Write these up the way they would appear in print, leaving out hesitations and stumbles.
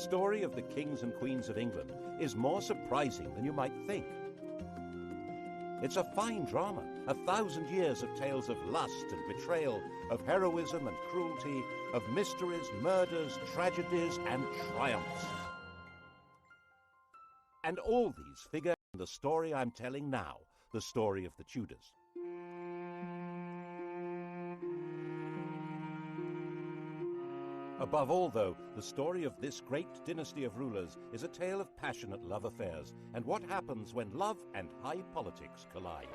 story of the kings and queens of England is more surprising than you might think. It's a fine drama, 1,000 years of tales of lust and betrayal, of heroism and cruelty, of mysteries, murders, tragedies, and triumphs. And all these figure in the story I'm telling now, the story of the Tudors. Above all, though, the story of this great dynasty of rulers is a tale of passionate love affairs and what happens when love and high politics collide.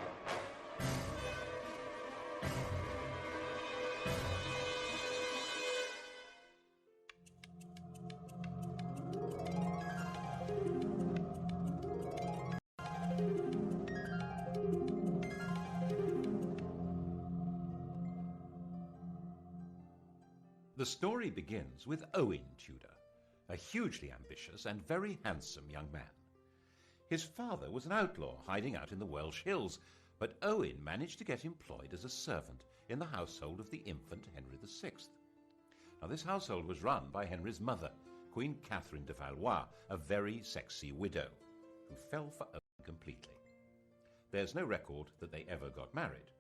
The story begins with Owen Tudor, a hugely ambitious and very handsome young man. His father was an outlaw hiding out in the Welsh hills, but Owen managed to get employed as a servant in the household of the infant Henry VI. Now, this household was run by Henry's mother, Queen Catherine de Valois, a very sexy widow, who fell for Owen completely. There's no record that they ever got married,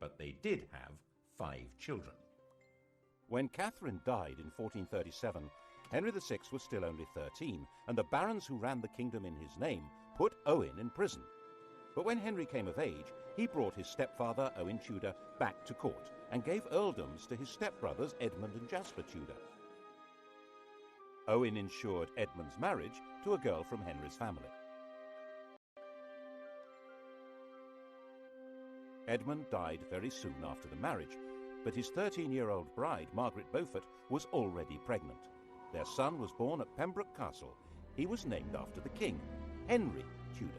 but they did have 5 children. When Catherine died in 1437, Henry VI was still only 13, and the barons who ran the kingdom in his name put Owen in prison. But when Henry came of age, he brought his stepfather, Owen Tudor, back to court and gave earldoms to his stepbrothers Edmund and Jasper Tudor. Owen ensured Edmund's marriage to a girl from Henry's family. Edmund died very soon after the marriage, but his 13-year-old bride, Margaret Beaufort, was already pregnant. Their son was born at Pembroke Castle. He was named after the king, Henry Tudor.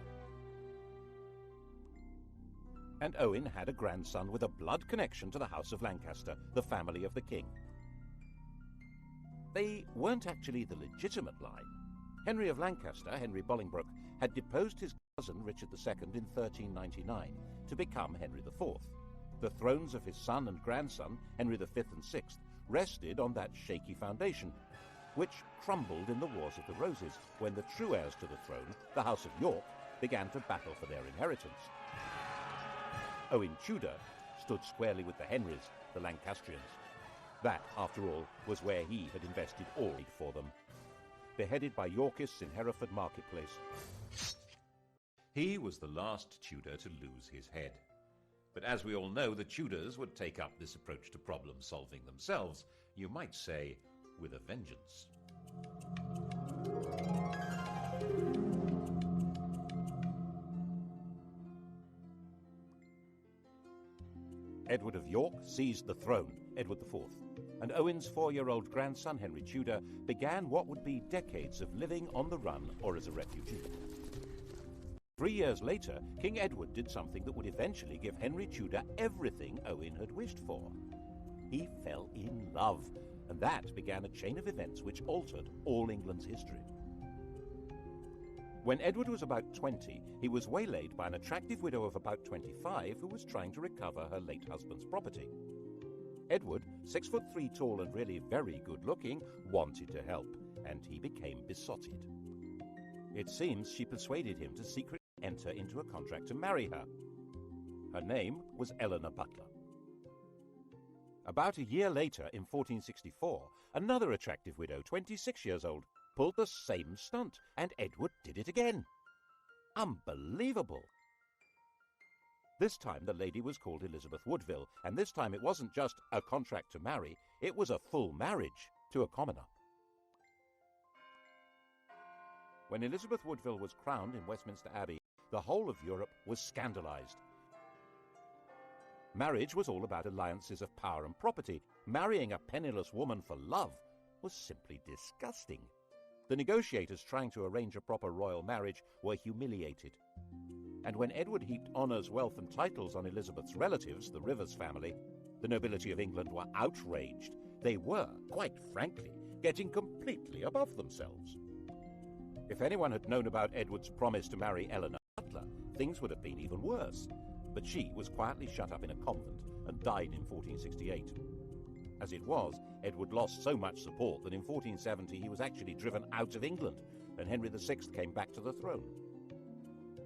And Owen had a grandson with a blood connection to the House of Lancaster, the family of the king. They weren't actually the legitimate line. Henry of Lancaster, Henry Bolingbroke, had deposed his cousin Richard II in 1399 to become Henry IV. The thrones of his son and grandson, Henry V and VI, rested on that shaky foundation, which crumbled in the Wars of the Roses when the true heirs to the throne, the House of York, began to battle for their inheritance. Owen Tudor stood squarely with the Henrys, the Lancastrians. That, after all, was where he had invested all aid for them. Beheaded by Yorkists in Hereford Marketplace, he was the last Tudor to lose his head. But as we all know, the Tudors would take up this approach to problem solving themselves, you might say, with a vengeance. Edward of York seized the throne, Edward IV, and Owen's 4-year-old grandson, Henry Tudor, began what would be decades of living on the run or as a refugee. 3 years later, King Edward did something that would eventually give Henry Tudor everything Owen had wished for. He fell in love, and that began a chain of events which altered all England's history. When Edward was about 20, he was waylaid by an attractive widow of about 25 who was trying to recover her late husband's property. Edward, 6'3" tall and really very good-looking, wanted to help, and he became besotted. It seems she persuaded him to secretly enter into a contract to marry her. Her name was Eleanor Butler. About a year later, in 1464, another attractive widow, 26 years old, pulled the same stunt, and Edward did it again. Unbelievable! This time the lady was called Elizabeth Woodville, and this time it wasn't just a contract to marry, it was a full marriage to a commoner. When Elizabeth Woodville was crowned in Westminster Abbey, the whole of Europe was scandalized. Marriage was all about alliances of power and property. Marrying a penniless woman for love was simply disgusting. The negotiators trying to arrange a proper royal marriage were humiliated. And when Edward heaped honours, wealth and titles on Elizabeth's relatives, the Rivers family, the nobility of England were outraged. They were, quite frankly, getting completely above themselves. If anyone had known about Edward's promise to marry Eleanor Butler, things would have been even worse. But she was quietly shut up in a convent and died in 1468. As it was, Edward lost so much support that in 1470 he was actually driven out of England, and Henry VI came back to the throne.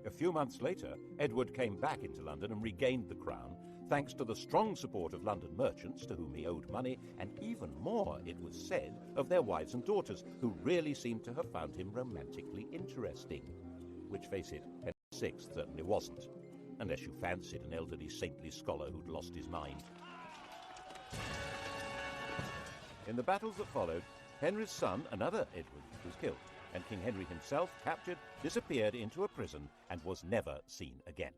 A few months later, Edward came back into London and regained the crown, thanks to the strong support of London merchants to whom he owed money, and even more, it was said, of their wives and daughters, who really seemed to have found him romantically interesting. Which, face it, Henry VI certainly wasn't, unless you fancied an elderly saintly scholar who'd lost his mind. In the battles that followed, Henry's son, another Edward, was killed, and King Henry himself, captured, disappeared into a prison and was never seen again.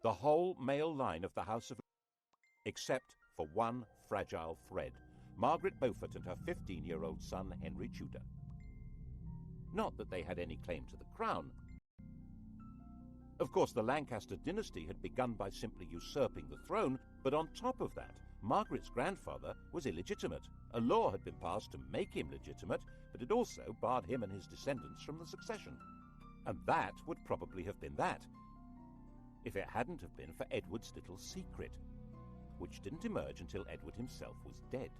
The whole male line of the House of, except for one fragile thread, Margaret Beaufort and her 15-year-old son Henry Tudor. Not that they had any claim to the crown. Of course, the Lancaster dynasty had begun by simply usurping the throne, but on top of that, Margaret's grandfather was illegitimate. A law had been passed to make him legitimate, but it also barred him and his descendants from the succession. And that would probably have been that, if it hadn't have been for Edward's little secret, which didn't emerge until Edward himself was dead.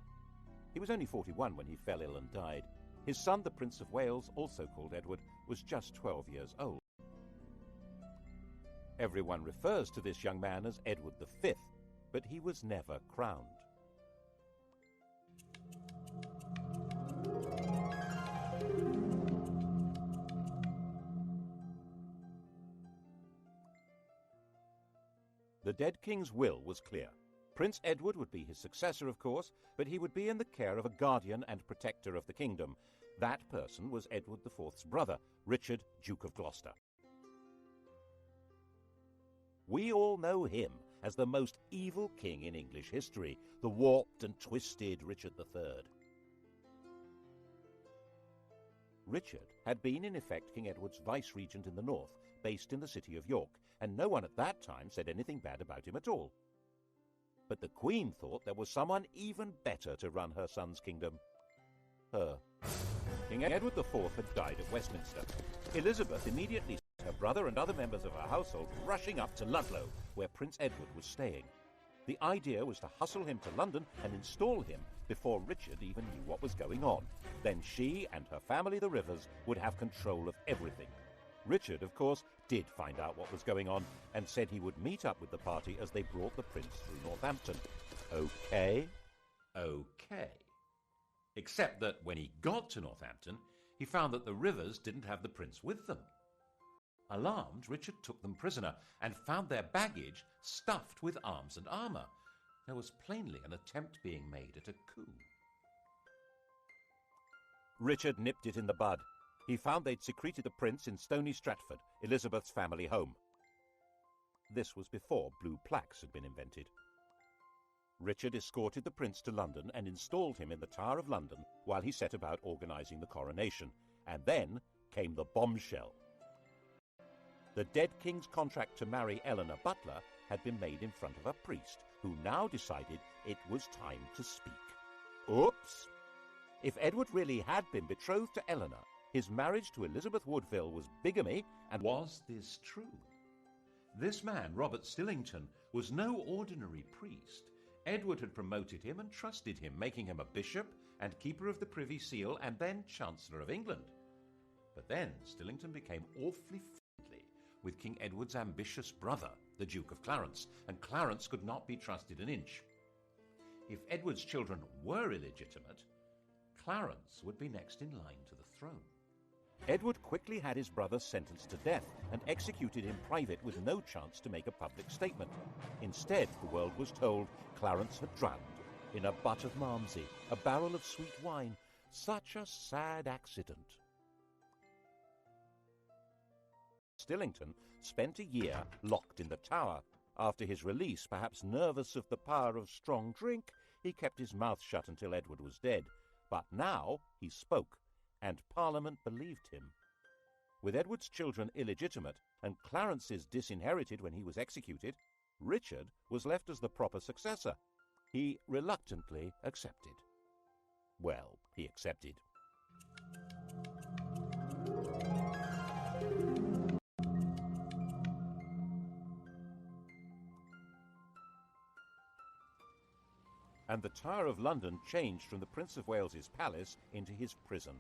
He was only 41 when he fell ill and died. His son, the Prince of Wales, also called Edward, was just 12 years old. Everyone refers to this young man as Edward V, but he was never crowned. The dead king's will was clear. Prince Edward would be his successor, of course, but he would be in the care of a guardian and protector of the kingdom. That person was Edward IV's brother, Richard, Duke of Gloucester. We all know him as the most evil king in English history, the warped and twisted Richard III. Richard had been in effect King Edward's vice-regent in the north, based in the city of York, and no one at that time said anything bad about him at all. But the Queen thought there was someone even better to run her son's kingdom. Her. King Edward IV had died at Westminster. Elizabeth immediately sent her brother and other members of her household rushing up to Ludlow, where Prince Edward was staying. The idea was to hustle him to London and install him before Richard even knew what was going on. Then she and her family, the Rivers, would have control of everything. Richard, of course, did find out what was going on and said he would meet up with the party as they brought the prince through Northampton. Okay? Okay. Except that when he got to Northampton, he found that the Rivers didn't have the prince with them. Alarmed, Richard took them prisoner and found their baggage stuffed with arms and armour. There was plainly an attempt being made at a coup. Richard nipped it in the bud. He found they'd secreted the prince in Stony Stratford, Elizabeth's family home. This was before blue plaques had been invented. Richard escorted the prince to London and installed him in the Tower of London while he set about organising the coronation. And then came the bombshell. The dead king's contract to marry Eleanor Butler had been made in front of a priest, who now decided it was time to speak. Oops! If Edward really had been betrothed to Eleanor, his marriage to Elizabeth Woodville was bigamy, and was this true? This man, Robert Stillington, was no ordinary priest. Edward had promoted him and trusted him, making him a bishop and keeper of the Privy Seal and then Chancellor of England. But then Stillington became awfully friendly with King Edward's ambitious brother, the Duke of Clarence, and Clarence could not be trusted an inch. If Edward's children were illegitimate, Clarence would be next in line to the throne. Edward quickly had his brother sentenced to death and executed in private with no chance to make a public statement. Instead, the world was told Clarence had drowned in a butt of Malmsey, a barrel of sweet wine. Such a sad accident. Stillington spent a year locked in the Tower. After his release, perhaps nervous of the power of strong drink, he kept his mouth shut until Edward was dead. But now he spoke, and Parliament believed him. With Edward's children illegitimate and Clarence's disinherited when he was executed, Richard was left as the proper successor. He reluctantly accepted. Well, he accepted. And the Tower of London changed from the Prince of Wales's palace into his prison.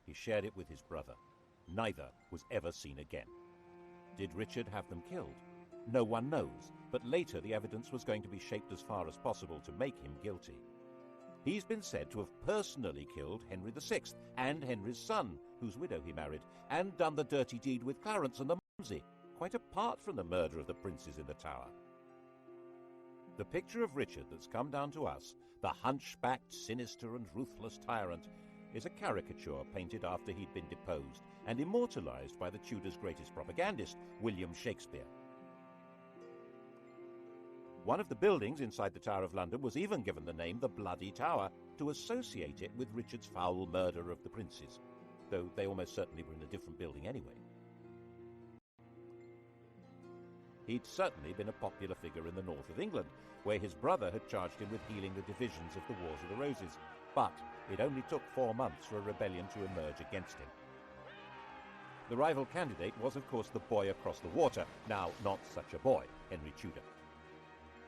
He shared it with his brother. Neither was ever seen again. Did Richard have them killed? No one knows, but later the evidence was going to be shaped as far as possible to make him guilty. He's been said to have personally killed Henry VI and Henry's son, whose widow he married, and done the dirty deed with Clarence and the Mumsy, quite apart from the murder of the princes in the Tower. The picture of Richard that's come down to us, the hunchbacked, sinister and ruthless tyrant, is a caricature painted after he'd been deposed and immortalised by the Tudors' greatest propagandist, William Shakespeare. One of the buildings inside the Tower of London was even given the name the Bloody Tower to associate it with Richard's foul murder of the princes, though they almost certainly were in a different building anyway. He'd certainly been a popular figure in the north of England, where his brother had charged him with healing the divisions of the Wars of the Roses, but it only took 4 months for a rebellion to emerge against him. The rival candidate was, of course, the boy across the water, now not such a boy, Henry Tudor.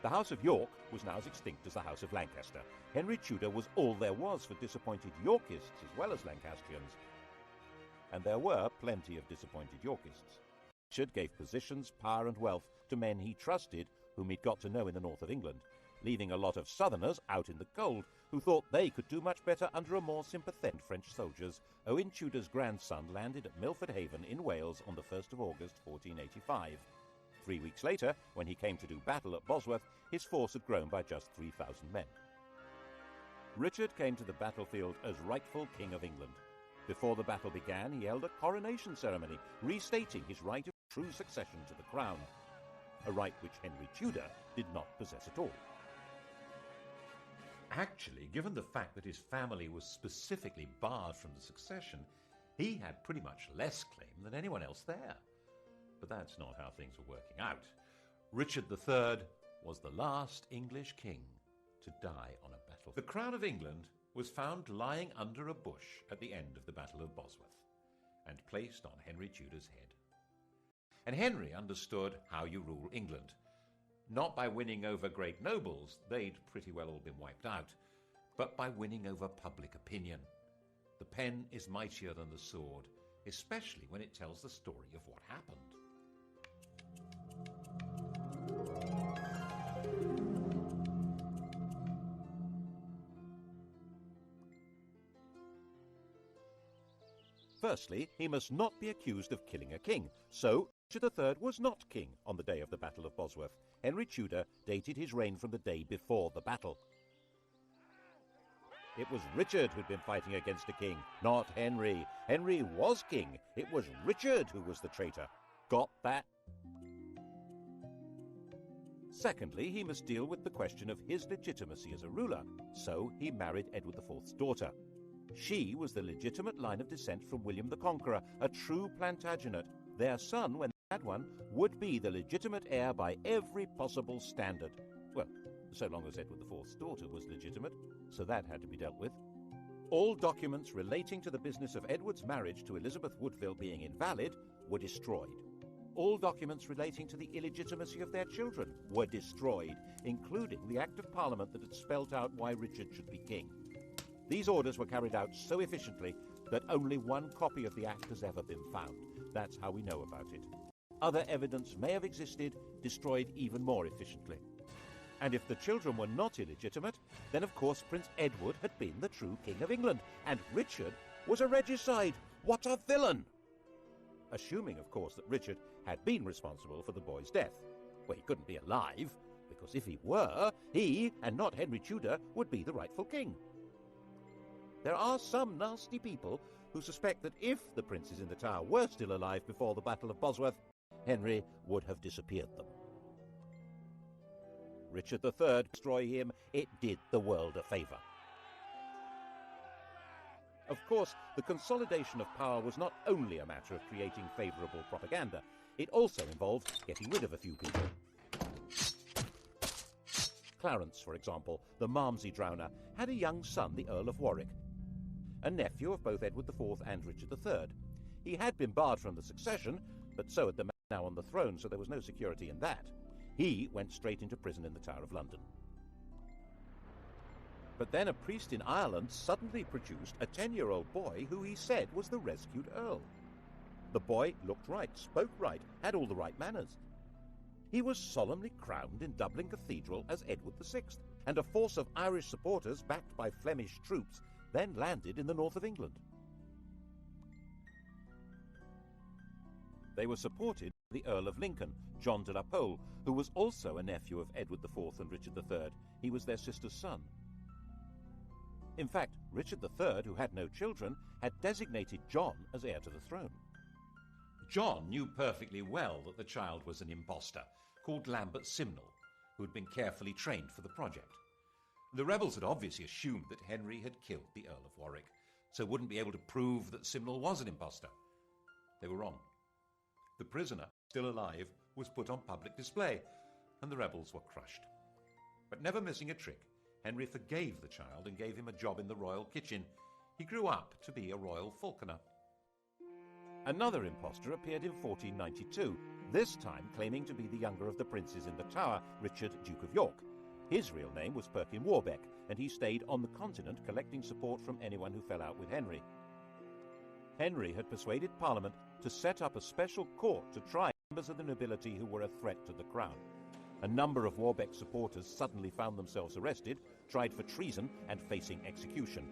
The House of York was now as extinct as the House of Lancaster. Henry Tudor was all there was for disappointed Yorkists as well as Lancastrians. And there were plenty of disappointed Yorkists. Richard gave positions, power and wealth to men he trusted, whom he'd got to know in the north of England, leaving a lot of southerners out in the cold who thought they could do much better under a more sympathetic French soldiers. Owen Tudor's grandson landed at Milford Haven in Wales on the 1st of August 1485. 3 weeks later, when he came to do battle at Bosworth, his force had grown by just 3,000 men. Richard came to the battlefield as rightful King of England. Before the battle began, he held a coronation ceremony, restating his right of true succession to the crown, a right which Henry Tudor did not possess at all. Actually, given the fact that his family was specifically barred from the succession, he had pretty much less claim than anyone else there. But that's not how things were working out. Richard III was the last English king to die on a battlefield. The crown of England was found lying under a bush at the end of the Battle of Bosworth and placed on Henry Tudor's head. And Henry understood how you rule England. Not by winning over great nobles, they'd pretty well all been wiped out, but by winning over public opinion. The pen is mightier than the sword, especially when it tells the story of what happened. Firstly, he must not be accused of killing a king, so Richard III was not king on the day of the Battle of Bosworth. Henry Tudor dated his reign from the day before the battle. It was Richard who'd been fighting against a king, not Henry. Henry was king. It was Richard who was the traitor. Got that? Secondly, he must deal with the question of his legitimacy as a ruler, so he married Edward IV's daughter. She was the legitimate line of descent from William the Conqueror, a true Plantagenet. Their son, when they had one, would be the legitimate heir by every possible standard. Well, so long as Edward IV's daughter was legitimate, so that had to be dealt with. All documents relating to the business of Edward's marriage to Elizabeth Woodville being invalid were destroyed. All documents relating to the illegitimacy of their children were destroyed, including the Act of Parliament that had spelt out why Richard should be king. These orders were carried out so efficiently that only one copy of the Act has ever been found. That's how we know about it. Other evidence may have existed, destroyed even more efficiently. And if the children were not illegitimate, then of course Prince Edward had been the true King of England, and Richard was a regicide. What a villain! Assuming, of course, that Richard had been responsible for the boy's death. Well, he couldn't be alive, because if he were, he, and not Henry Tudor, would be the rightful king. There are some nasty people who suspect that if the princes in the Tower were still alive before the Battle of Bosworth, Henry would have disappeared them. Richard III destroy him, it did the world a favour. Of course, the consolidation of power was not only a matter of creating favourable propaganda, it also involved getting rid of a few people. Clarence, for example, the Malmsey drowner, had a young son, the Earl of Warwick, a nephew of both Edward IV and Richard III. He had been barred from the succession, but so had the man now on the throne, so there was no security in that. He went straight into prison in the Tower of London. But then a priest in Ireland suddenly produced a 10-year-old boy who he said was the rescued Earl. The boy looked right, spoke right, had all the right manners. He was solemnly crowned in Dublin Cathedral as Edward VI, and a force of Irish supporters backed by Flemish troops then landed in the north of England. They were supported by the Earl of Lincoln, John de la Pole, who was also a nephew of Edward IV and Richard III. He was their sister's son. In fact, Richard III, who had no children, had designated John as heir to the throne. John knew perfectly well that the child was an impostor, called Lambert Simnel, who had been carefully trained for the project. The rebels had obviously assumed that Henry had killed the Earl of Warwick, so wouldn't be able to prove that Simnel was an impostor. They were wrong. The prisoner, still alive, was put on public display, and the rebels were crushed. But never missing a trick, Henry forgave the child and gave him a job in the royal kitchen. He grew up to be a royal falconer. Another impostor appeared in 1492, this time claiming to be the younger of the princes in the Tower, Richard, Duke of York. His real name was Perkin Warbeck, and he stayed on the continent collecting support from anyone who fell out with Henry. Henry had persuaded Parliament to set up a special court to try members of the nobility who were a threat to the crown. A number of Warbeck's supporters suddenly found themselves arrested, tried for treason, and facing execution.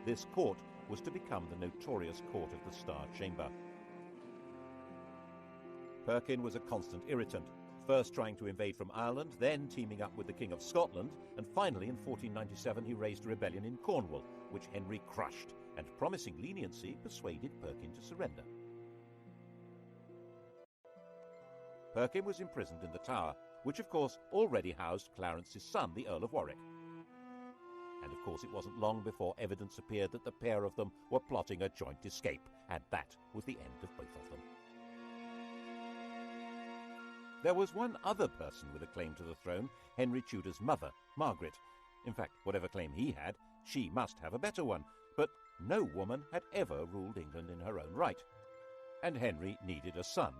This court was to become the notorious Court of the Star Chamber. Perkin was a constant irritant, first trying to invade from Ireland, then teaming up with the King of Scotland, and finally in 1497 he raised a rebellion in Cornwall, which Henry crushed, and promising leniency persuaded Perkin to surrender. Perkin was imprisoned in the Tower, which of course already housed Clarence's son, the Earl of Warwick. And of course it wasn't long before evidence appeared that the pair of them were plotting a joint escape, and that was the end of both of them. There was one other person with a claim to the throne, Henry Tudor's mother, Margaret. In fact, whatever claim he had, she must have a better one, but no woman had ever ruled England in her own right. And Henry needed a son.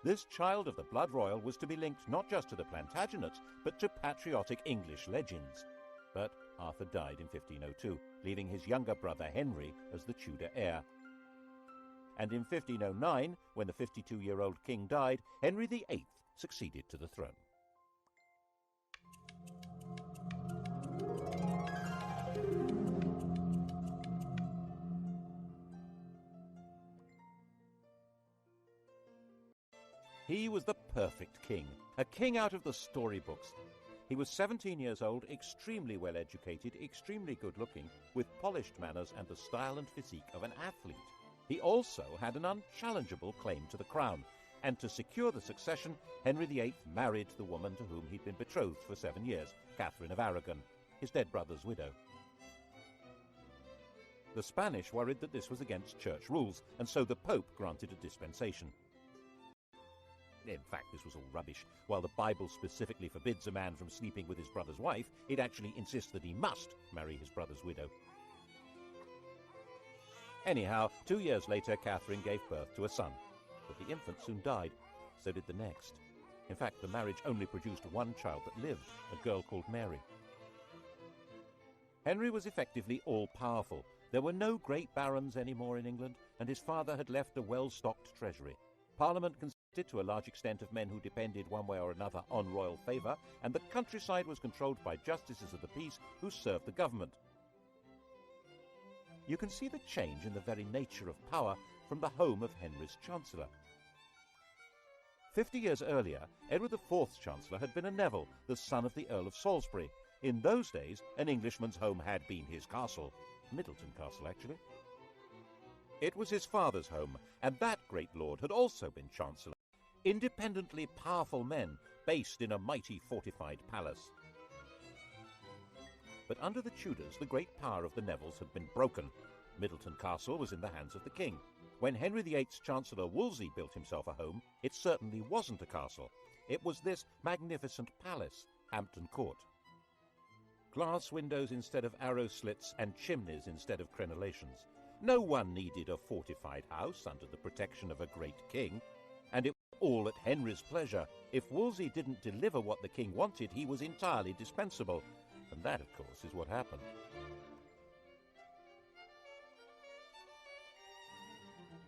This child of the blood royal was to be linked not just to the Plantagenets, but to patriotic English legends. But Arthur died in 1502, leaving his younger brother Henry as the Tudor heir. And in 1509, when the 52-year-old king died, Henry VIII succeeded to the throne. He was the perfect king, a king out of the storybooks. He was 17 years old, extremely well educated, extremely good looking, with polished manners and the style and physique of an athlete. He also had an unchallengeable claim to the crown, and to secure the succession, Henry VIII married the woman to whom he'd been betrothed for 7 years, Catherine of Aragon, his dead brother's widow. The Spanish worried that this was against church rules, and so the Pope granted a dispensation. In fact, this was all rubbish. While the Bible specifically forbids a man from sleeping with his brother's wife, it actually insists that he must marry his brother's widow. Anyhow, 2 years later, Catherine gave birth to a son, but the infant soon died. So did the next. In fact, the marriage only produced one child that lived, a girl called Mary. Henry was effectively all-powerful. There were no great barons anymore in England, and his father had left a well-stocked treasury. Parliament consisted to a large extent of men who depended one way or another on royal favour, and the countryside was controlled by justices of the peace who served the government. You can see the change in the very nature of power from the home of Henry's Chancellor. 50 years earlier, Edward IV's Chancellor had been a Neville, the son of the Earl of Salisbury. In those days, an Englishman's home had been his castle. Middleton Castle, actually. It was his father's home, and that great lord had also been Chancellor. Independently powerful men, based in a mighty fortified palace. But under the Tudors, the great power of the Nevilles had been broken. Middleton Castle was in the hands of the king. When Henry VIII's Chancellor Wolsey built himself a home, it certainly wasn't a castle. It was this magnificent palace, Hampton Court. Glass windows instead of arrow slits and chimneys instead of crenellations. No one needed a fortified house under the protection of a great king, and it was all at Henry's pleasure. If Wolsey didn't deliver what the king wanted, he was entirely dispensable. And that, of course, is what happened.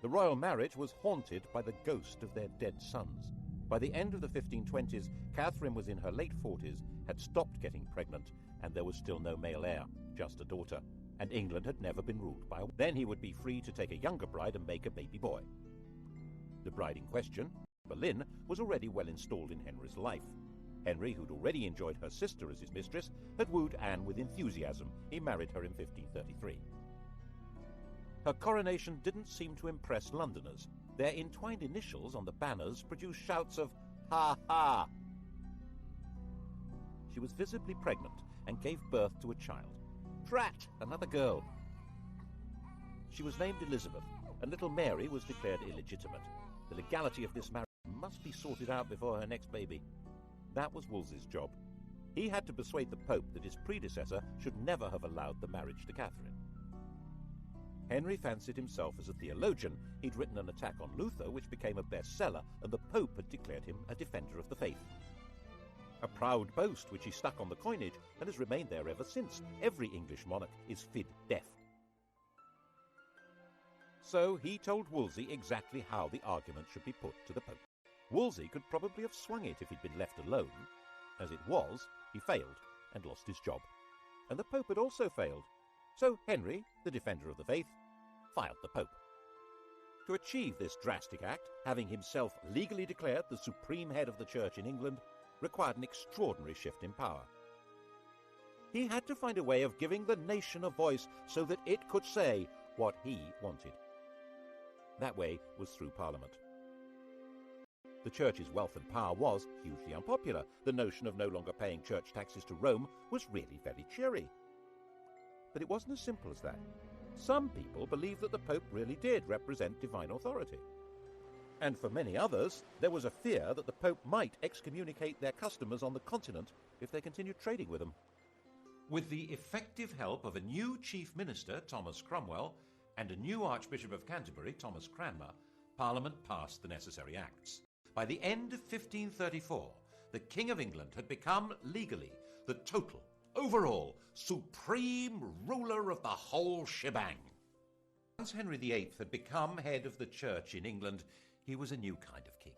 The royal marriage was haunted by the ghost of their dead sons. By the end of the 1520s, Catherine was in her late 40s, had stopped getting pregnant, and there was still no male heir, just a daughter. And England had never been ruled by a... Then he would be free to take a younger bride and make a baby boy. The bride in question, Boleyn, was already well installed in Henry's life. Henry, who'd already enjoyed her sister as his mistress, had wooed Anne with enthusiasm. He married her in 1533. Her coronation didn't seem to impress Londoners. Their entwined initials on the banners produced shouts of, "Ha ha!" She was visibly pregnant and gave birth to a child. Drat! Another girl. She was named Elizabeth, and little Mary was declared illegitimate. The legality of this marriage must be sorted out before her next baby. That was Wolsey's job. He had to persuade the Pope that his predecessor should never have allowed the marriage to Catherine. Henry fancied himself as a theologian. He'd written an attack on Luther, which became a bestseller, and the Pope had declared him a defender of the faith. A proud boast which he stuck on the coinage and has remained there ever since. Every English monarch is fid deaf. So he told Wolsey exactly how the argument should be put to the Pope. Wolsey could probably have swung it if he'd been left alone. As it was, he failed and lost his job. And the Pope had also failed. So Henry, the defender of the faith, filed the Pope. To achieve this drastic act, having himself legally declared the supreme head of the Church in England, required an extraordinary shift in power. He had to find a way of giving the nation a voice so that it could say what he wanted. That way was through Parliament. The Church's wealth and power was hugely unpopular. The notion of no longer paying church taxes to Rome was really very cheery. But it wasn't as simple as that. Some people believed that the Pope really did represent divine authority. And for many others, there was a fear that the Pope might excommunicate their customers on the continent if they continued trading with them. With the effective help of a new chief minister, Thomas Cromwell, and a new Archbishop of Canterbury, Thomas Cranmer, Parliament passed the necessary acts. By the end of 1534, the King of England had become legally the total, overall, supreme ruler of the whole shebang. Once Henry VIII had become head of the Church in England, he was a new kind of king.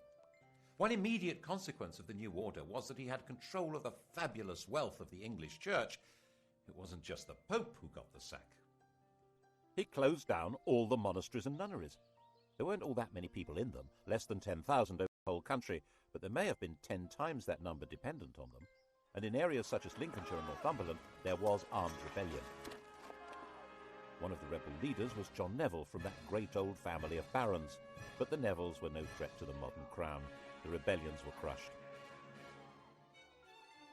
One immediate consequence of the new order was that he had control of the fabulous wealth of the English Church. It wasn't just the Pope who got the sack. He closed down all the monasteries and nunneries. There weren't all that many people in them, less than 10,000 over the whole country, but there may have been 10 times that number dependent on them. And in areas such as Lincolnshire and Northumberland, there was armed rebellion. One of the rebel leaders was John Neville from that great old family of barons, but the Nevilles were no threat to the modern crown. The rebellions were crushed.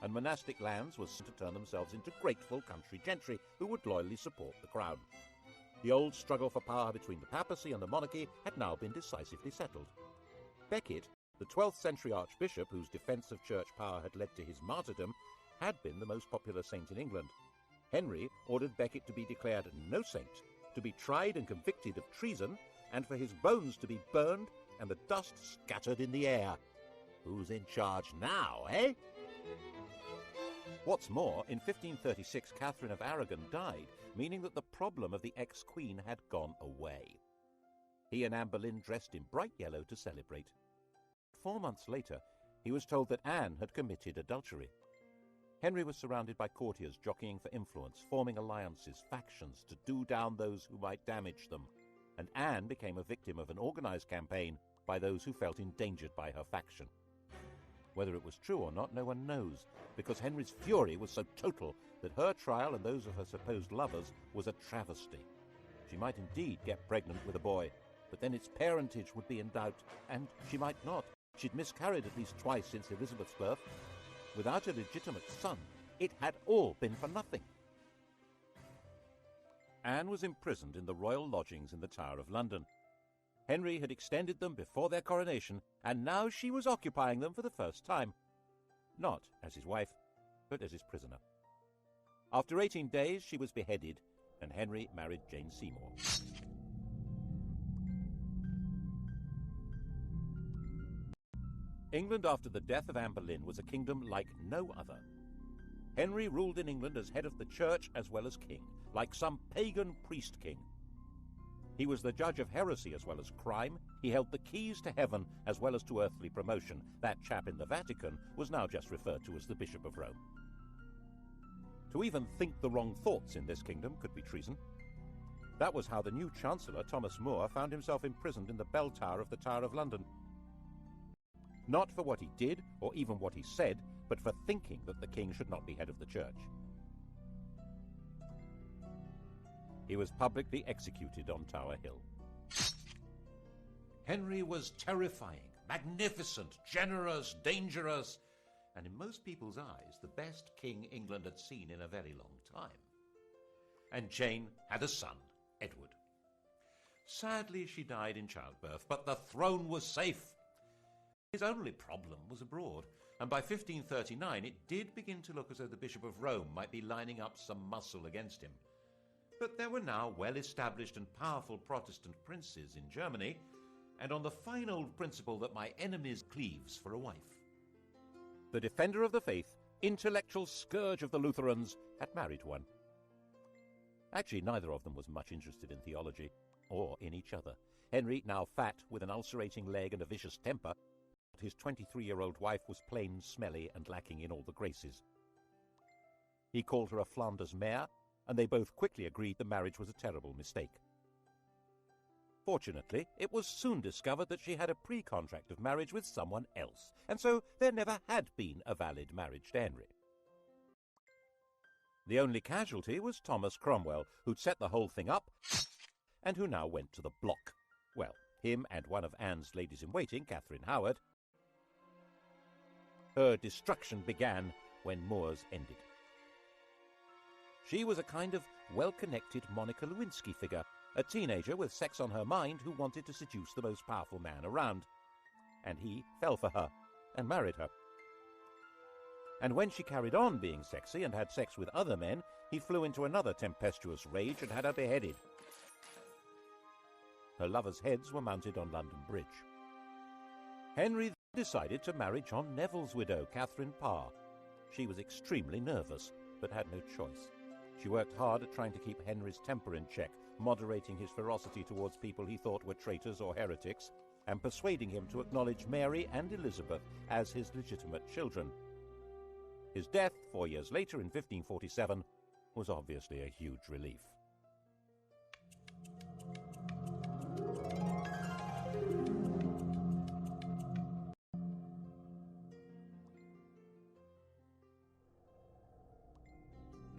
And monastic lands were to turn themselves into grateful country gentry who would loyally support the crown. The old struggle for power between the papacy and the monarchy had now been decisively settled. Becket, the 12th century archbishop whose defence of church power had led to his martyrdom, had been the most popular saint in England. Henry ordered Becket to be declared no saint, to be tried and convicted of treason, and for his bones to be burned and the dust scattered in the air. Who's in charge now, eh? What's more, in 1536 Catherine of Aragon died, meaning that the problem of the ex-queen had gone away. He and Anne Boleyn dressed in bright yellow to celebrate. 4 months later, he was told that Anne had committed adultery. Henry was surrounded by courtiers jockeying for influence, forming alliances, factions, to do down those who might damage them. And Anne became a victim of an organised campaign by those who felt endangered by her faction. Whether it was true or not, no one knows, because Henry's fury was so total that her trial and those of her supposed lovers was a travesty. She might indeed get pregnant with a boy, but then its parentage would be in doubt, and she might not. She'd miscarried at least twice since Elizabeth's birth. Without a legitimate son, it had all been for nothing. Anne was imprisoned in the royal lodgings in the Tower of London. Henry had extended them before their coronation, and now she was occupying them for the first time. Not as his wife, but as his prisoner. After 18 days, she was beheaded, and Henry married Jane Seymour. England after the death of Anne Boleyn was a kingdom like no other. Henry ruled in England as head of the church as well as king, like some pagan priest-king. He was the judge of heresy as well as crime. He held the keys to heaven as well as to earthly promotion. That chap in the Vatican was now just referred to as the Bishop of Rome. To even think the wrong thoughts in this kingdom could be treason. That was how the new Chancellor, Thomas More, found himself imprisoned in the bell tower of the Tower of London. Not for what he did or even what he said, but for thinking that the king should not be head of the church. He was publicly executed on Tower Hill. Henry was terrifying, magnificent, generous, dangerous, and in most people's eyes, the best king England had seen in a very long time. And Jane had a son, Edward. Sadly, she died in childbirth, but the throne was safe. His only problem was abroad, and by 1539 it did begin to look as though the Bishop of Rome might be lining up some muscle against him. But there were now well-established and powerful Protestant princes in Germany, and on the fine old principle that my enemy's cleaves for a wife. The defender of the faith, intellectual scourge of the Lutherans, had married one. Actually, neither of them was much interested in theology, or in each other. Henry, now fat, with an ulcerating leg and a vicious temper, his 23-year-old wife was plain smelly and lacking in all the graces. He called her a Flanders mare, and they both quickly agreed the marriage was a terrible mistake. Fortunately, it was soon discovered that she had a pre-contract of marriage with someone else, and so there never had been a valid marriage to Henry. The only casualty was Thomas Cromwell, who'd set the whole thing up, and who now went to the block. Well, him and one of Anne's ladies-in-waiting, Catherine Howard. Her destruction began when More's ended. She was a kind of well-connected Monica Lewinsky figure, a teenager with sex on her mind who wanted to seduce the most powerful man around. And he fell for her and married her. And when she carried on being sexy and had sex with other men, he flew into another tempestuous rage and had her beheaded. Her lovers' heads were mounted on London Bridge. Henry decided to marry John Neville's widow, Catherine Parr. She was extremely nervous, but had no choice. She worked hard at trying to keep Henry's temper in check, moderating his ferocity towards people he thought were traitors or heretics, and persuading him to acknowledge Mary and Elizabeth as his legitimate children. His death, 4 years later in 1547, was obviously a huge relief.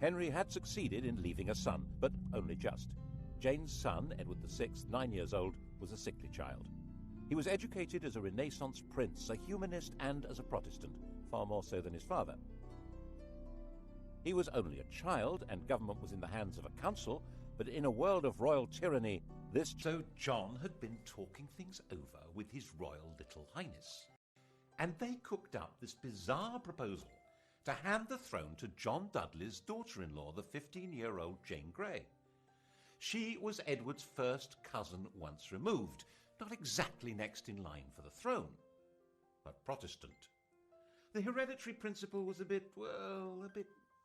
Henry had succeeded in leaving a son, but only just. Jane's son, Edward VI, 9 years old, was a sickly child. He was educated as a Renaissance prince, a humanist, and as a Protestant, far more so than his father. He was only a child, and government was in the hands of a council, but in a world of royal tyranny, this... So John had been talking things over with his Royal Little Highness, and they cooked up this bizarre proposal to hand the throne to John Dudley's daughter-in-law, the 15-year-old Jane Grey. She was Edward's first cousin once removed, not exactly next in line for the throne, but Protestant. The hereditary principle was a bit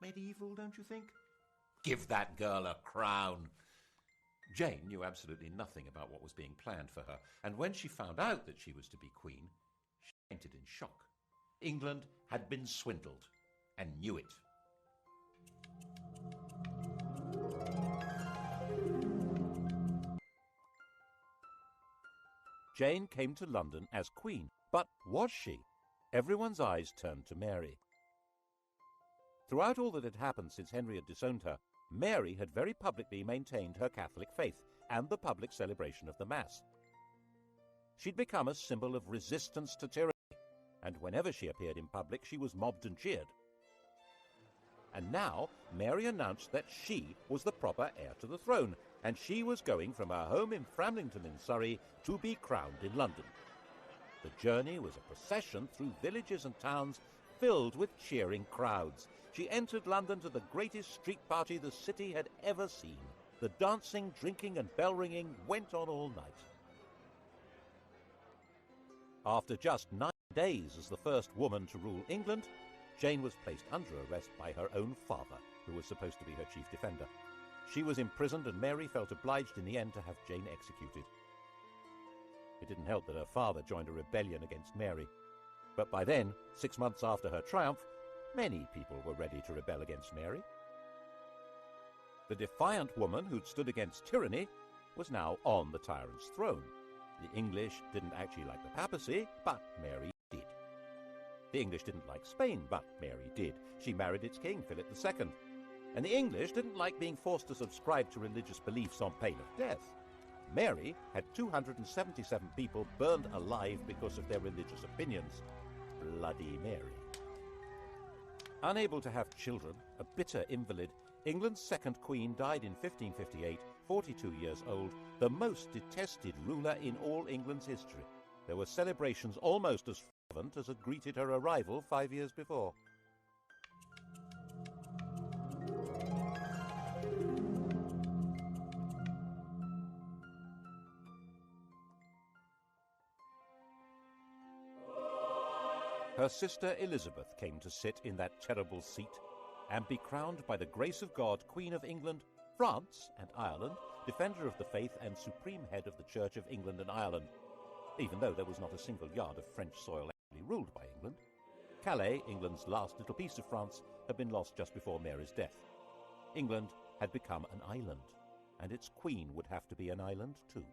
medieval, don't you think? Give that girl a crown. Jane knew absolutely nothing about what was being planned for her, and when she found out that she was to be queen, she fainted in shock. England had been swindled, and knew it. Jane came to London as queen, but was she? Everyone's eyes turned to Mary. Throughout all that had happened since Henry had disowned her, Mary had very publicly maintained her Catholic faith and the public celebration of the Mass. She'd become a symbol of resistance to tyranny, and whenever she appeared in public, she was mobbed and cheered. And now Mary announced that she was the proper heir to the throne, and she was going from her home in Framlington in Surrey to be crowned in London. The journey was a procession through villages and towns filled with cheering crowds. She entered London to the greatest street party the city had ever seen. The dancing, drinking and bell-ringing went on all night. After just 9 days as the first woman to rule England, Jane was placed under arrest by her own father, who was supposed to be her chief defender. She was imprisoned, and Mary felt obliged in the end to have Jane executed. It didn't help that her father joined a rebellion against Mary. But by then, 6 months after her triumph, many people were ready to rebel against Mary. The defiant woman who'd stood against tyranny was now on the tyrant's throne. The English didn't actually like the papacy, but Mary did. The English didn't like Spain, but Mary did. She married its king, Philip II. And the English didn't like being forced to subscribe to religious beliefs on pain of death. Mary had 277 people burned alive because of their religious opinions. Bloody Mary. Unable to have children, a bitter invalid, England's second queen died in 1558, 42 years old, the most detested ruler in all England's history. There were celebrations almost as fervent as had greeted her arrival 5 years before. Her sister Elizabeth came to sit in that terrible seat and be crowned by the grace of God Queen of England, France and Ireland, defender of the faith and supreme head of the Church of England and Ireland, even though there was not a single yard of French soil actually ruled by England. Calais, England's last little piece of France, had been lost just before Mary's death. England had become an island, and its queen would have to be an island too.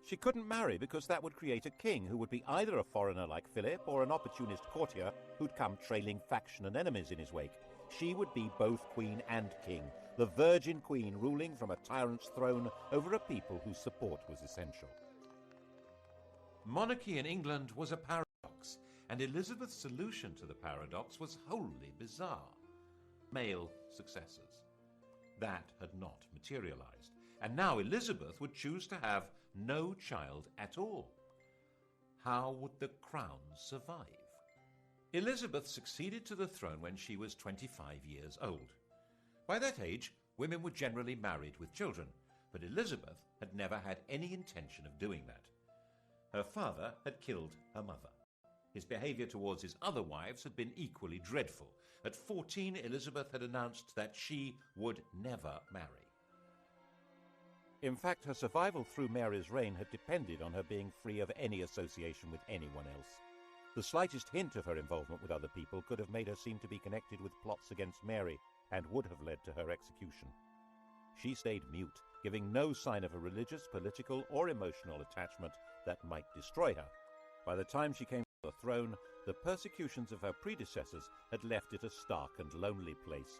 She couldn't marry because that would create a king who would be either a foreigner like Philip or an opportunist courtier who'd come trailing faction and enemies in his wake. She would be both queen and king, the virgin queen ruling from a tyrant's throne over a people whose support was essential. Monarchy in England was a paradox, and Elizabeth's solution to the paradox was wholly bizarre. Male successors. That had not materialized, and now Elizabeth would choose to have no child at all. How would the crown survive? Elizabeth succeeded to the throne when she was 25 years old. By that age, women were generally married with children, but Elizabeth had never had any intention of doing that. Her father had killed her mother. His behavior towards his other wives had been equally dreadful. At 14, Elizabeth had announced that she would never marry. In fact, her survival through Mary's reign had depended on her being free of any association with anyone else. The slightest hint of her involvement with other people could have made her seem to be connected with plots against Mary and would have led to her execution. She stayed mute, giving no sign of a religious, political, or emotional attachment that might destroy her. By the time she came to the throne, the persecutions of her predecessors had left it a stark and lonely place.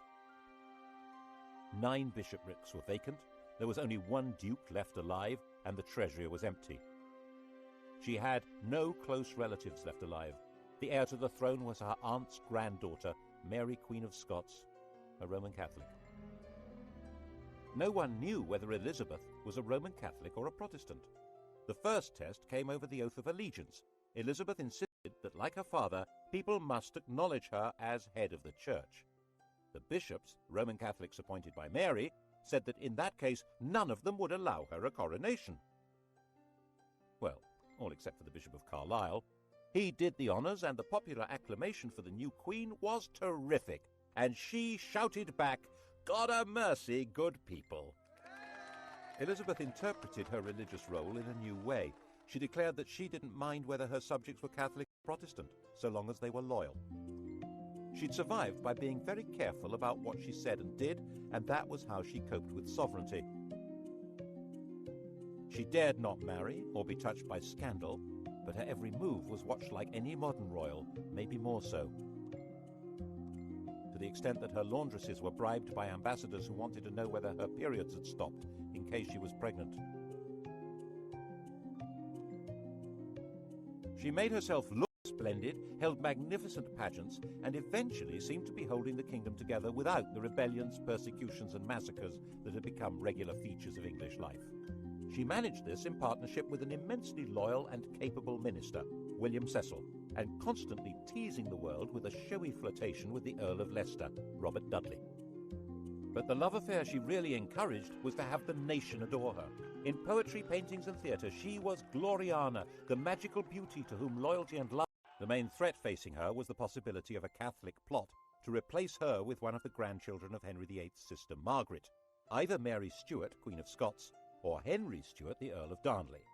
9 bishoprics were vacant. There was only 1 duke left alive, and the treasury was empty. She had no close relatives left alive. The heir to the throne was her aunt's granddaughter, Mary, Queen of Scots, a Roman Catholic. No one knew whether Elizabeth was a Roman Catholic or a Protestant. The first test came over the oath of allegiance. Elizabeth insisted that, like her father, people must acknowledge her as head of the church. The bishops, Roman Catholics appointed by Mary, said that in that case none of them would allow her a coronation. Well, all except for the Bishop of Carlisle. He did the honours, and the popular acclamation for the new queen was terrific, and she shouted back, "God a mercy, good people." Elizabeth interpreted her religious role in a new way. She declared that she didn't mind whether her subjects were Catholic or Protestant, so long as they were loyal. She'd survived by being very careful about what she said and did, and that was how she coped with sovereignty. She dared not marry or be touched by scandal, but her every move was watched like any modern royal, maybe more so. To the extent that her laundresses were bribed by ambassadors who wanted to know whether her periods had stopped in case she was pregnant. She made herself look splendid, held magnificent pageants, and eventually seemed to be holding the kingdom together without the rebellions, persecutions, and massacres that had become regular features of English life. She managed this in partnership with an immensely loyal and capable minister, William Cecil, and constantly teasing the world with a showy flirtation with the Earl of Leicester, Robert Dudley. But the love affair she really encouraged was to have the nation adore her. In poetry, paintings, and theatre, she was Gloriana, the magical beauty to whom loyalty and love The main threat facing her was the possibility of a Catholic plot to replace her with one of the grandchildren of Henry VIII's sister Margaret, either Mary Stuart, Queen of Scots, or Henry Stuart, the Earl of Darnley.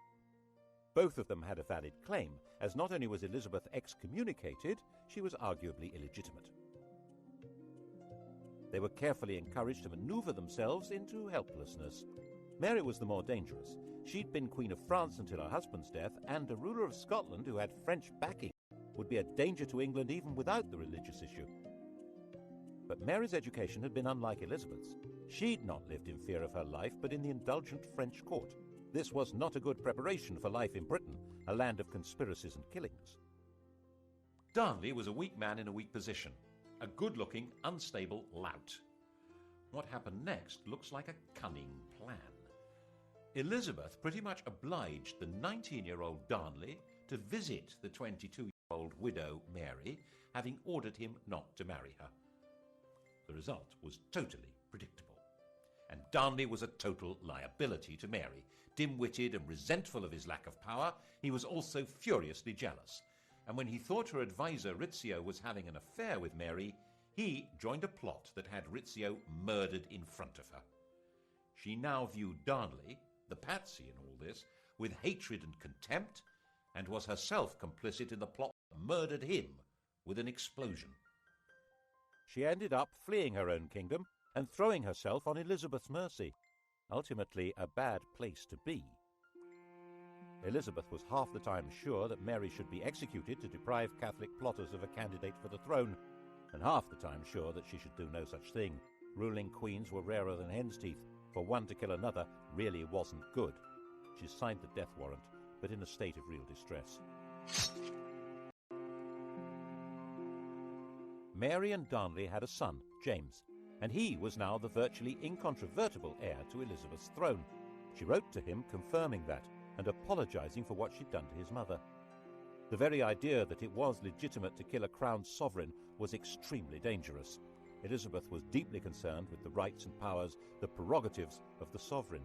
Both of them had a valid claim, as not only was Elizabeth excommunicated, she was arguably illegitimate. They were carefully encouraged to maneuver themselves into helplessness. Mary was the more dangerous. She'd been Queen of France until her husband's death, and a ruler of Scotland who had French backing would be a danger to England even without the religious issue. But Mary's education had been unlike Elizabeth's. She'd not lived in fear of her life, but in the indulgent French court. This was not a good preparation for life in Britain, a land of conspiracies and killings. Darnley was a weak man in a weak position, a good-looking, unstable lout. What happened next looks like a cunning plan. Elizabeth pretty much obliged the 19-year-old Darnley to visit the 22-year-old widow Mary, having ordered him not to marry her. The result was totally predictable. And Darnley was a total liability to Mary. Dim-witted and resentful of his lack of power, he was also furiously jealous. And when he thought her advisor Rizzio was having an affair with Mary, he joined a plot that had Rizzio murdered in front of her. She now viewed Darnley, the patsy in all this, with hatred and contempt, and was herself complicit in the plot that murdered him with an explosion. She ended up fleeing her own kingdom and throwing herself on Elizabeth's mercy. Ultimately, a bad place to be. Elizabeth was half the time sure that Mary should be executed to deprive Catholic plotters of a candidate for the throne, and half the time sure that she should do no such thing. Ruling queens were rarer than hen's teeth. For one to kill another really wasn't good. She signed the death warrant, but in a state of real distress. Mary and Darnley had a son, James, and he was now the virtually incontrovertible heir to Elizabeth's throne. She wrote to him confirming that and apologizing for what she'd done to his mother. The very idea that it was legitimate to kill a crowned sovereign was extremely dangerous. Elizabeth was deeply concerned with the rights and powers, the prerogatives of the sovereign.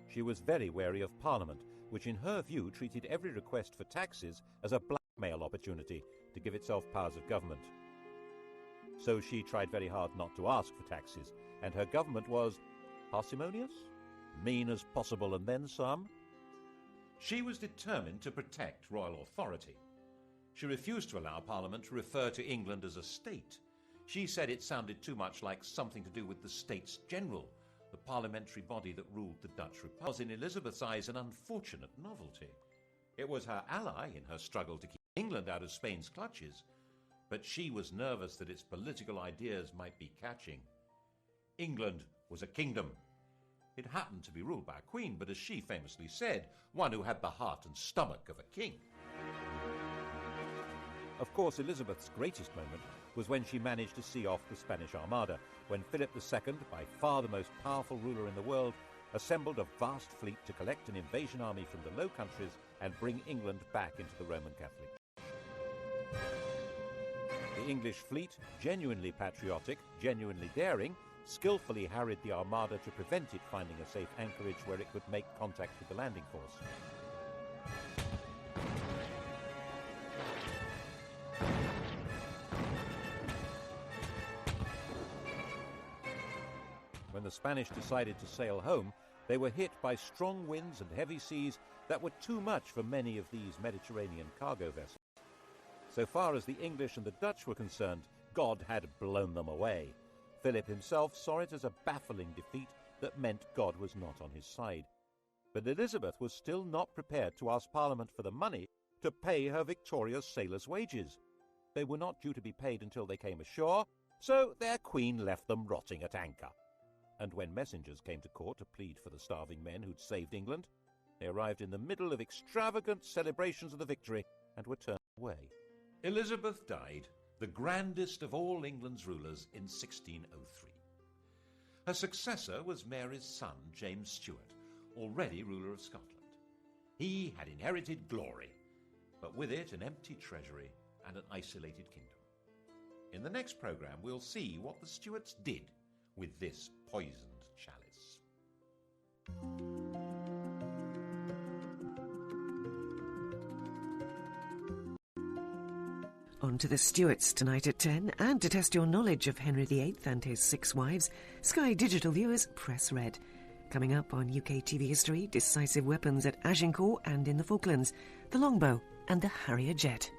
She was very wary of Parliament, which in her view treated every request for taxes as a blackmail opportunity to give itself powers of government. So she tried very hard not to ask for taxes, and her government was parsimonious, mean as possible, and then some. She was determined to protect royal authority. She refused to allow Parliament to refer to England as a state. She said it sounded too much like something to do with the States General, the parliamentary body that ruled the Dutch Republic. Was in Elizabeth's eyes an unfortunate novelty. It was her ally in her struggle to keep England out of Spain's clutches, but she was nervous that its political ideas might be catching. England was a kingdom. It happened to be ruled by a queen, but as she famously said, one who had the heart and stomach of a king. Of course, Elizabeth's greatest moment was when she managed to see off the Spanish Armada, when Philip II, by far the most powerful ruler in the world, assembled a vast fleet to collect an invasion army from the Low Countries and bring England back into the Roman Catholic. The English fleet, genuinely patriotic, genuinely daring, skillfully harried the Armada to prevent it finding a safe anchorage where it could make contact with the landing force. When the Spanish decided to sail home, they were hit by strong winds and heavy seas that were too much for many of these Mediterranean cargo vessels. So far as the English and the Dutch were concerned, God had blown them away. Philip himself saw it as a baffling defeat that meant God was not on his side. But Elizabeth was still not prepared to ask Parliament for the money to pay her victorious sailors' wages. They were not due to be paid until they came ashore, so their queen left them rotting at anchor. And when messengers came to court to plead for the starving men who'd saved England, they arrived in the middle of extravagant celebrations of the victory and were turned away. Elizabeth died, the grandest of all England's rulers, in 1603. Her successor was Mary's son, James Stuart, already ruler of Scotland. He had inherited glory, but with it an empty treasury and an isolated kingdom. In the next programme, we'll see what the Stuarts did with this poisoned chalice. On to the Stuarts tonight at 10, and to test your knowledge of Henry VIII and his 6 wives, Sky Digital viewers press red. Coming up on UK TV history, decisive weapons at Agincourt and in the Falklands, the longbow and the Harrier jet.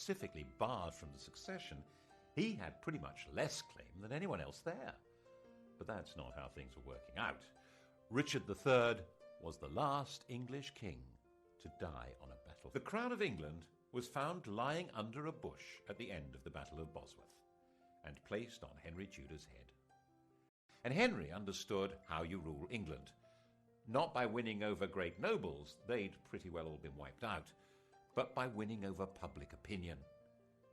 specifically barred from the succession, he had pretty much less claim than anyone else there. But that's not how things were working out. Richard III was the last English king to die on a battle. The crown of England was found lying under a bush at the end of the Battle of Bosworth and placed on Henry Tudor's head. And Henry understood how you rule England. Not by winning over great nobles, they'd pretty well all been wiped out, but by winning over public opinion.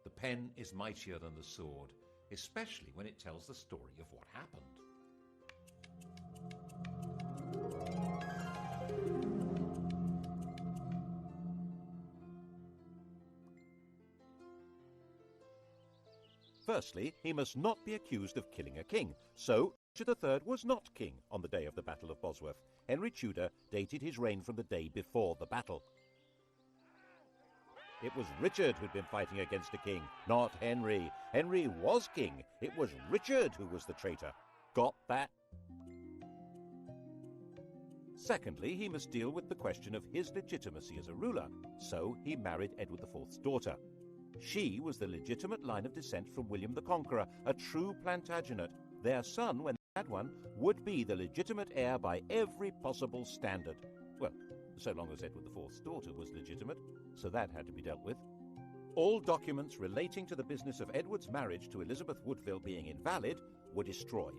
The pen is mightier than the sword, especially when it tells the story of what happened. Firstly, he must not be accused of killing a king, so Richard III was not king on the day of the Battle of Bosworth. Henry Tudor dated his reign from the day before the battle. It was Richard who'd been fighting against a king, not Henry. Henry was king. It was Richard who was the traitor. Got that? Secondly, he must deal with the question of his legitimacy as a ruler, so he married Edward IV's daughter. She was the legitimate line of descent from William the Conqueror, a true Plantagenet. Their son, when they had one, would be the legitimate heir by every possible standard. Well, so long as Edward IV's daughter was legitimate, so that had to be dealt with. All documents relating to the business of Edward's marriage to Elizabeth Woodville being invalid were destroyed.